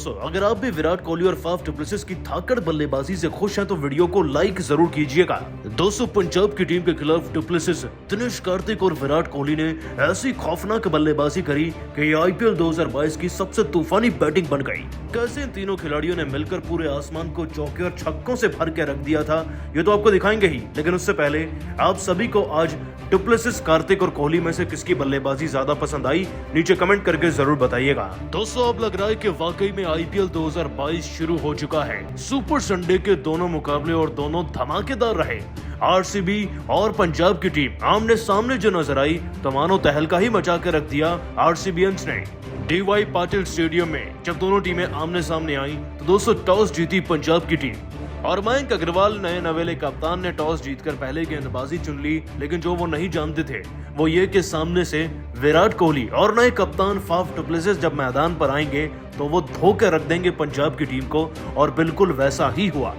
दोस्तों, अगर आप भी विराट कोहली और फाफ डु प्लेसिस की धाकड़ बल्लेबाजी से खुश हैं तो वीडियो को लाइक जरूर कीजिएगा। दोस्तों, पंजाब की टीम के खिलाफ डु प्लेसिस, दिनेश कार्तिक और विराट कोहली ने ऐसी खौफनाक बल्लेबाजी करी कि आईपीएल 2022 की सबसे तूफानी बैटिंग बन गई। कैसे इन तीनों खिलाड़ियों ने मिलकर पूरे आसमान को चौके और छक्कों से भर के रख दिया था, ये तो आपको दिखाएंगे ही, लेकिन उससे पहले आप सभी को आज डु प्लेसिस, कार्तिक और कोहली में से किसकी बल्लेबाजी ज्यादा पसंद आई, नीचे कमेंट करके जरूर बताइएगा। दोस्तों, अब लग रहा है कि वाकई में आईपीएल 2022 शुरू हो चुका है। सुपर संडे के दोनों मुकाबले और दोनों धमाकेदार रहे। आरसीबी और पंजाब की टीम आमने सामने जो नजर आई तो मानो तहलका ही मचा के रख दिया आरसीबीएंस ने। डीवाई पाटिल स्टेडियम में जब दोनों टीमें आमने सामने आई तो दोस्तों टॉस जीती पंजाब की टीम और मयंक अग्रवाल नए नवेले कप्तान ने टॉस जीतकर पहले गेंदबाजी चुन ली। लेकिन जो वो नहीं जानते थे वो ये कि सामने से विराट कोहली और नए कप्तान फाफ डु प्लेसिस जब मैदान पर आएंगे तो वो धोकर रख देंगे पंजाब की टीम को, और बिल्कुल वैसा ही हुआ।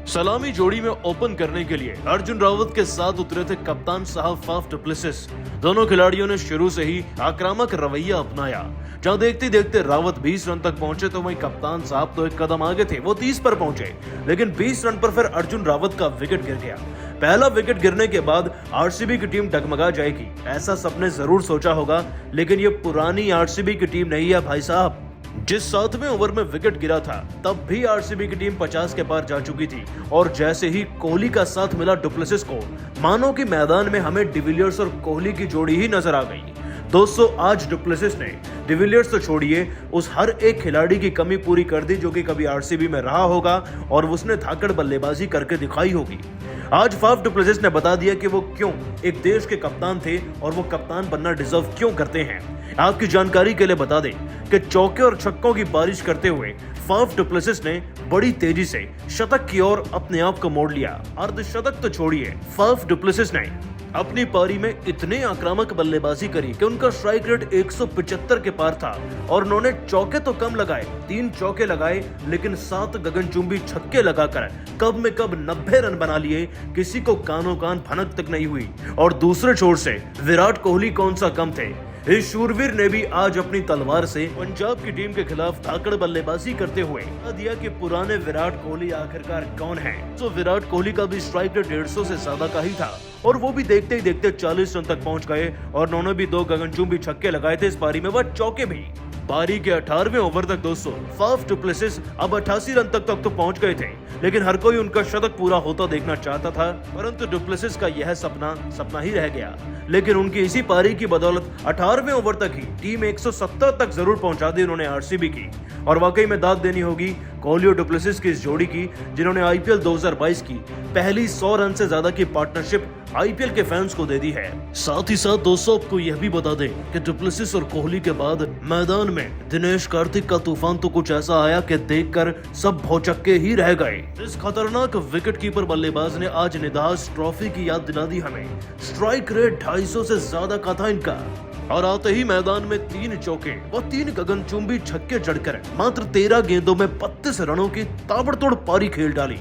सलामी जोड़ी में ओपन करने के लिए अर्जुन रावत के साथ उतरे थे कप्तान साहब फाफ डु प्लेसिस। दोनों खिलाड़ियों ने शुरू से ही आक्रामक रवैया अपनाया। जहां देखते देखते रावत 20 रन तक पहुंचे तो वहीं कप्तान साहब तो एक कदम आगे थे, वो 30 पर पहुंचे। लेकिन 20 रन पर फिर अर्जुन रावत का विकेट गिर गया। पहला विकेट गिरने के बाद आरसीबी की टीम डगमगा जाएगी, ऐसा सबने जरूर सोचा होगा। लेकिन ये पुरानी आरसीबी की टीम नहीं है भाई साहब। जिस 7वें ओवर में विकेट गिरा था तब भी आरसीबी की टीम 50 के पार जा चुकी थी, और जैसे ही कोहली का साथ मिला डु प्लेसिस को, मानो कि मैदान में हमें डिविलियर्स और कोहली की जोड़ी ही नजर आ गई। दोस्तों, आज डु प्लेसिस ने डिविलियर्स तो छोड़िए, उस हर एक खिलाड़ी की कमी पूरी कर दी जो कि कभी आरसीबी में रहा होगा और उसने धाकड़ बल्लेबाजी करके दिखाई होगी। आज फाफ डु प्लेसिस ने बता दिया कि वो क्यों एक देश के कप्तान थे और वो कप्तान बनना डिजर्व क्यों करते हैं। आपकी जानकारी के लिए बता दें कि चौके और छक्कों की बारिश करते हुए फाफ डु प्लेसिस ने बड़ी तेजी से शतक की ओर अपने आप को मोड़ लिया। अर्धशतक तो छोड़िए, फाफ डु प्लेसिस ने अपनी पारी में इतने आक्रामक बल्लेबाजी करी कि उनका स्ट्राइक रेट 175 के पार था और उन्होंने चौके तो कम लगाए, 3 चौके लगाए, लेकिन 7 गगनचुंबी छक्के लगाकर कब में कब 90 रन बना लिए। किसी को कानों कान फनक तक नहीं हुई। और दूसरे छोर से विराट कोहली कौन सा कम थे, इस शूरवीर ने भी आज अपनी तलवार से पंजाब की टीम के खिलाफ धाकड़ बल्लेबाजी करते हुए बता दिया कि पुराने विराट कोहली आखिरकार कौन है। तो विराट कोहली का भी स्ट्राइक रेट 150 से ज्यादा का ही था और वो भी देखते ही देखते 40 रन तक पहुंच गए और उन्होंने भी 2 गगनचुंबी छक्के लगाए थे इस पारी में, वह चौके भी। पारी के 18वें ओवर तक दोस्तों फाफ डु प्लेसिस अब 88 रन तक तो पहुंच गए थे, लेकिन हर कोई उनका शतक पूरा होता देखना चाहता था। परंतु डु प्लेसिस का यह सपना ही रह गया। लेकिन उनकी इसी पारी की बदौलत 18वें ओवर तक ही टीम 170 तक जरूर पहुंचा दी उन्होंने आरसीबी की। और वाकई में दाद देनी होगी कोहली और डु प्लेसिस की इस जोड़ी की, जिन्होंने आईपीएल 2022 की पहली 100 रन से ज्यादा की पार्टनरशिप आईपीएल के फैंस को दे दी है। साथ ही साथ दोस्तों आपको यह भी बता दें कि डु प्लेसिस और कोहली के बाद मैदान में दिनेश कार्तिक का तूफान तो कुछ ऐसा आया कि देखकर सब भौचक्के ही रह गए। इस खतरनाक विकेटकीपर बल्लेबाज ने आज निदास ट्रॉफी की याद दिला दी हमें। स्ट्राइक रेट 250 से ज्यादा का था इनका और आते ही मैदान में 3 चौके और 3 गगनचुंबी छक्के जड़कर मात्र 13 गेंदों में 32 रनों की ताबड़तोड़ पारी खेल डाली।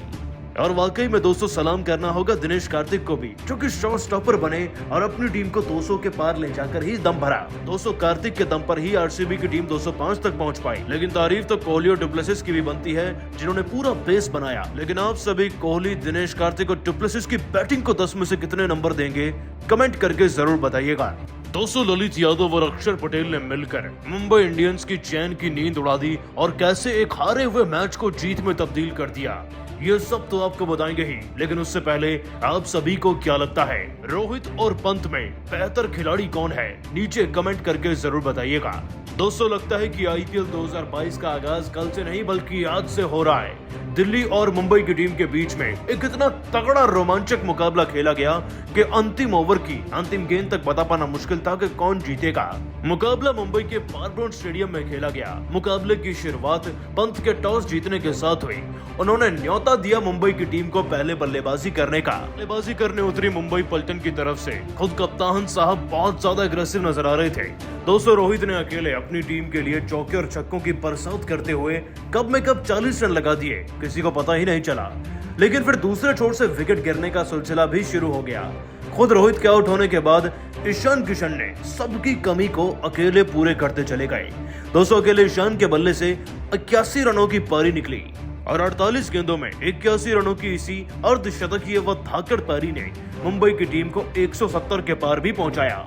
और वाकई में दोस्तों सलाम करना होगा दिनेश कार्तिक को भी, जो कि शॉट स्टॉपर बने और अपनी टीम को 200 के पार ले जाकर ही दम भरा। दोस्तों, कार्तिक के दम पर ही आरसीबी की टीम 205 तक पहुंच पाई। लेकिन तारीफ तो कोहली और डु प्लेसिस की भी बनती है, जिन्होंने पूरा बेस बनाया। लेकिन आप सभी कोहली, दिनेश कार्तिक और डु प्लेसिस की बैटिंग को 10 में से कितने नंबर देंगे, कमेंट करके जरूर बताइएगा। दोस्तों, ललित यादव और अक्षर पटेल ने मिलकर मुंबई इंडियंस की चैन की नींद उड़ा दी और कैसे एक हारे हुए मैच को जीत में तब्दील कर दिया, ये सब तो आपको बताएंगे ही। लेकिन उससे पहले आप सभी को क्या लगता है, रोहित और पंत में बेहतर खिलाड़ी कौन है, नीचे कमेंट करके जरूर बताइएगा। दोस्तों, लगता है कि आईपीएल 2022 का आगाज कल से नहीं बल्कि आज से हो रहा है। दिल्ली और मुंबई की टीम के बीच में एक इतना तगड़ा रोमांचक मुकाबला खेला गया कि अंतिम ओवर की अंतिम गेंद तक बता पाना मुश्किल था कि कौन जीतेगा। मुकाबला मुंबई के पारब्रोन स्टेडियम में खेला गया। मुकाबले की शुरुआत पंत के टॉस जीतने के साथ हुई। उन्होंने न्योता दिया मुंबई की टीम को पहले बल्लेबाजी करने का। बल्लेबाजी करने उतरी मुंबई पलटन की तरफ से खुद कप्तान साहब बहुत ज्यादा अग्रेसिव नजर आ रहे थे। दोस्तों, रोहित ने अकेले अपनी टीम के लिए चौके और छक्कों की बरसात करते हुए कब में कब 40 रन लगा दिए, किसी को पता ही नहीं चला। लेकिन फिर दूसरे छोर से विकेट गिरने का सिलसिला भी शुरू हो गया। खुद रोहित के आउट होने के बाद ईशान किशन ने सबकी कमी को अकेले पूरे करते चले गए। दोस्तों अकेले ईशान के बल्ले से 81 रनों की पारी निकली और 48 गेंदों में 81 रनों की इसी अर्धशतकीय व धाकड़ पारी ने मुंबई की टीम को 170 के पार भी पहुंचाया।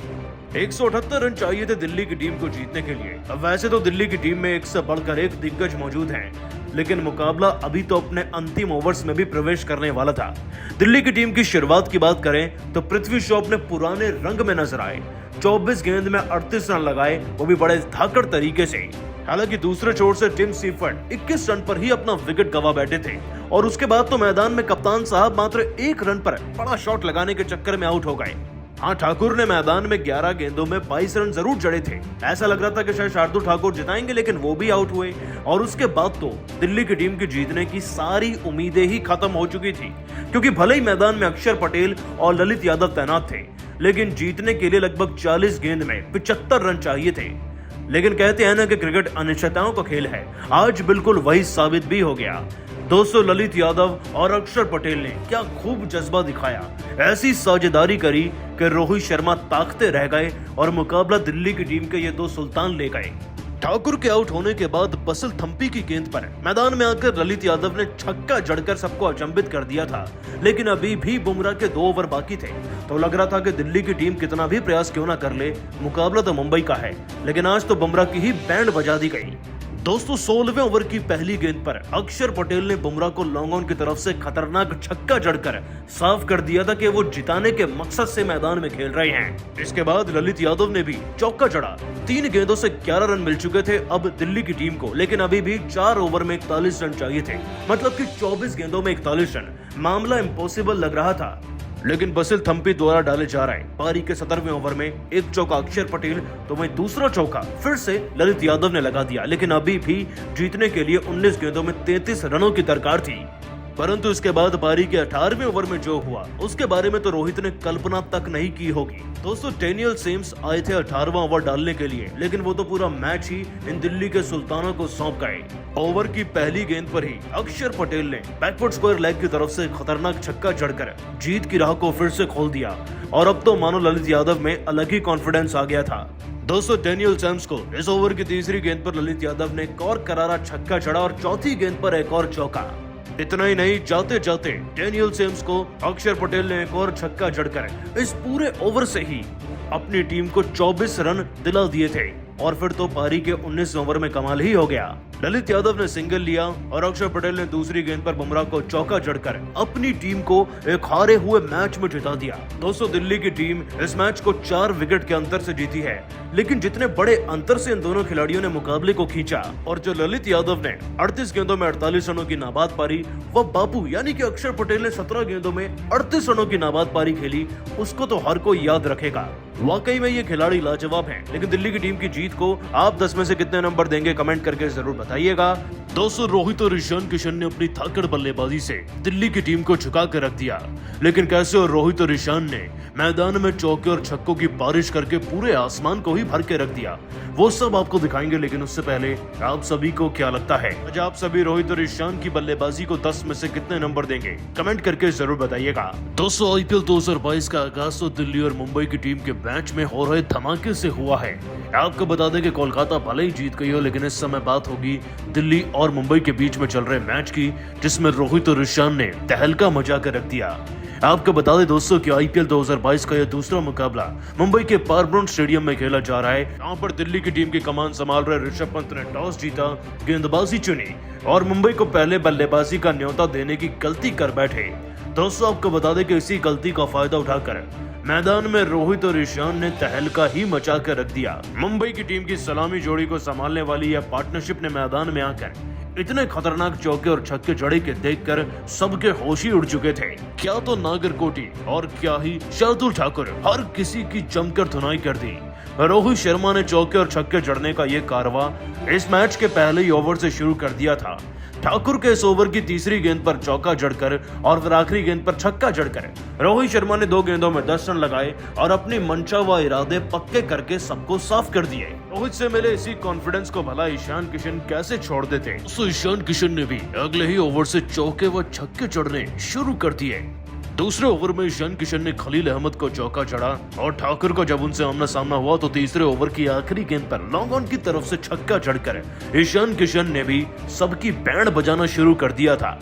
178 रन चाहिए थे दिल्ली की टीम को जीतने के लिए। अब वैसे तो दिल्ली की टीम में एक से बढ़कर एक दिग्गज मौजूद हैं, लेकिन मुकाबला अभी तो अपने अंतिम ओवर्स में भी प्रवेश करने वाला था। दिल्ली की टीम की शुरुआत की बात करें तो पृथ्वी शॉ अपने पुराने रंग में नजर आए। 24 गेंद में 38 रन लगाए, वो भी बड़े धाकड़ तरीके से। हालांकि दूसरे छोर से टिम सीफर्ड 21 रन पर ही अपना विकेट गंवा बैठे थे और उसके बाद तो मैदान में कप्तान साहब मात्र 1 रन पर बड़ा शॉट लगाने के चक्कर में आउट हो गए। हाँ, ठाकुर ने मैदान में 11 गेंदों में 22 रन जरूर जड़े थे। ऐसा लग रहा था कि शायद शार्दुल ठाकुर जिताएंगे, लेकिन वो भी आउट हुए और उसके बाद तो दिल्ली की टीम की जीतने की सारी उम्मीदें ही खत्म हो चुकी थी, क्योंकि भले ही मैदान में अक्षर पटेल और ललित यादव तैनात थे, लेकिन जीतने के लिए लगभग 40 गेंद में 75 रन चाहिए थे। लेकिन कहते हैं ना कि क्रिकेट अनिश्चितताओं का खेल है। आज बिल्कुल वही साबित भी हो गया। दोस्तों ललित यादव और अक्षर पटेल ने क्या खूब जज्बा दिखाया, ऐसी साझेदारी करी कि रोहित शर्मा ताकते रह गए और मुकाबला दिल्ली की टीम के ये दो सुल्तान ले गए। ठाकुर के आउट होने के बाद बसिल थम्पी की गेंद पर मैदान में आकर ललित यादव ने छक्का जड़कर सबको अचंभित कर दिया था, लेकिन अभी भी बुमराह के 2 ओवर बाकी थे, तो लग रहा था कि दिल्ली की टीम कितना भी प्रयास क्यों ना कर ले, मुकाबला तो मुंबई का है। लेकिन आज तो बुमराह की ही बैंड बजा दी गई। दोस्तों 16वें ओवर की पहली गेंद पर अक्षर पटेल ने बुमराह को लॉन्ग ऑन की तरफ से खतरनाक छक्का जड़कर साफ कर दिया था कि वो जिताने के मकसद से मैदान में खेल रहे हैं। इसके बाद ललित यादव ने भी चौका जड़ा। 3 गेंदों से 11 रन मिल चुके थे अब दिल्ली की टीम को, लेकिन अभी भी 4 ओवर में 41 रन चाहिए थे, मतलब कि 24 गेंदों में 41 रन। मामला इम्पॉसिबल लग रहा था, लेकिन बसिल थम्पी द्वारा डाले जा रहे पारी के 17वें ओवर में एक चौका अक्षर पटेल तो वहीं दूसरा चौका फिर से ललित यादव ने लगा दिया। लेकिन अभी भी जीतने के लिए 19 गेंदों में 33 रनों की दरकार थी। परंतु इसके बाद पारी के 18वें ओवर में जो हुआ उसके बारे में तो रोहित ने कल्पना तक नहीं की होगी। दोस्तों डेनियल सेम्स आए थे 18वां ओवर डालने के लिए, लेकिन वो तो पूरा मैच ही इन दिल्ली के सुल्तानों को सौंप गए। ओवर की पहली गेंद पर ही अक्षर पटेल ने बैकवर्ड स्क्वायर लेग की तरफ से खतरनाक छक्का जड़कर जीत की राह को फिर से खोल दिया और अब तो मानो ललित यादव में अलग ही कॉन्फिडेंस आ गया था। दोस्तों डेनियल सेम्स को इस ओवर की तीसरी गेंद पर ललित यादव ने एक और करारा छक्का जड़ा और चौथी गेंद पर एक और चौका। इतना ही नहीं, जाते जाते डेनियल सेम्स को अक्षर पटेल ने एक और छक्का जड़कर इस पूरे ओवर से ही अपनी टीम को 24 रन दिला दिए थे और फिर तो पारी के 19 ओवर में कमाल ही हो गया। ललित यादव ने सिंगल लिया और अक्षर पटेल ने दूसरी गेंद पर बुमराह को चौका जड़कर अपनी टीम को एक हारे हुए मैच में जिता दिया। दोस्तों दिल्ली की टीम इस मैच को 4 विकेट के अंतर से जीती है, लेकिन जितने बड़े अंतर से इन दोनों खिलाड़ियों ने मुकाबले को खींचा और जो ललित यादव ने 38 गेंदों में 48 रनों की नाबाद पारी, वह बापू यानी कि अक्षर पटेल ने 17 गेंदों में 38 रनों की नाबाद पारी खेली, उसको तो हर कोई याद रखेगा। वाकई में ये खिलाड़ी लाजवाब हैं। लेकिन दिल्ली की टीम की जीत को आप 10 में से कितने नंबर देंगे, कमेंट करके जरूर बताइएगा। दोस्तों रोहित और ईशान किशन ने अपनी धाकड़ बल्लेबाजी से दिल्ली की टीम को झुका कर रख दिया, लेकिन कैसे और रोहित और ईशान ने मैदान में चौके और छक्कों की बारिश करके पूरे आसमान को ही भर के रख दिया, वो सब आपको दिखाएंगे। लेकिन उससे पहले आप सभी को क्या लगता है, आज आप सभी रोहित और ईशान की बल्लेबाजी को 10 में से कितने नंबर देंगे, कमेंट करके जरूर बताइएगा। दोस्तों आईपीएल 2022 का आगाज तो दिल्ली और मुंबई की टीम के मैच में हो रहे धमाके से हुआ है। आपको बता दें कि कोलकाता भले ही जीत गई हो, लेकिन इस समय बात होगी दिल्ली और मुंबई के बीच में चल रहे मैच की, जिसमें रोहित और ईशान ने तहलका मचा कर रख दिया। आपको बता दें दोस्तों कि आईपीएल 2022 का यह दूसरा मुकाबला मुंबई के पारब्रोन स्टेडियम में खेला जा रहा है। यहाँ पर दिल्ली की टीम की कमान संभाल रहे ऋषभ पंत ने टॉस जीता, गेंदबाजी चुनी और मुंबई को पहले बल्लेबाजी का न्योता देने की गलती कर बैठे। दोस्तों आपको बता दें कि इसी गलती का फायदा उठाकर मैदान में रोहित और ईशान ने तहलका ही मचा कर रख दिया। मुंबई की टीम की सलामी जोड़ी को संभालने वाली यह पार्टनरशिप ने मैदान में आकर इतने खतरनाक चौके और छक्के जड़े के देखकर सबके होश ही उड़ चुके थे। क्या तो नागरकोटी और क्या ही शार्दुल ठाकुर, हर किसी की जमकर धुनाई कर दी। रोहित शर्मा ने चौके और छक्के जड़ने का ये कारवा इस मैच के पहले ही ओवर से शुरू कर दिया था। ठाकुर के इस ओवर की तीसरी गेंद पर चौका जड़कर और फिर आखिरी गेंद पर छक्का जड़कर रोहित शर्मा ने 2 गेंदों में 10 रन लगाए और अपनी मंशा व इरादे पक्के करके सबको साफ कर दिए। रोहित से मिले इसी कॉन्फिडेंस को भला ईशान किशन कैसे छोड़ देते। तो ईशान किशन ने भी अगले ही ओवर से चौके व छक्के जड़ने शुरू कर दिए। दूसरे ओवर में ईशान किशन ने खलील अहमद को चौका चढ़ा और ठाकुर को जब उनसे आमना सामना हुआ तो तीसरे ओवर की आखिरी गेंद पर लॉन्ग ऑन की तरफ से छक्का जड़कर ईशान किशन ने भी सबकी बैंड बजाना शुरू कर दिया था।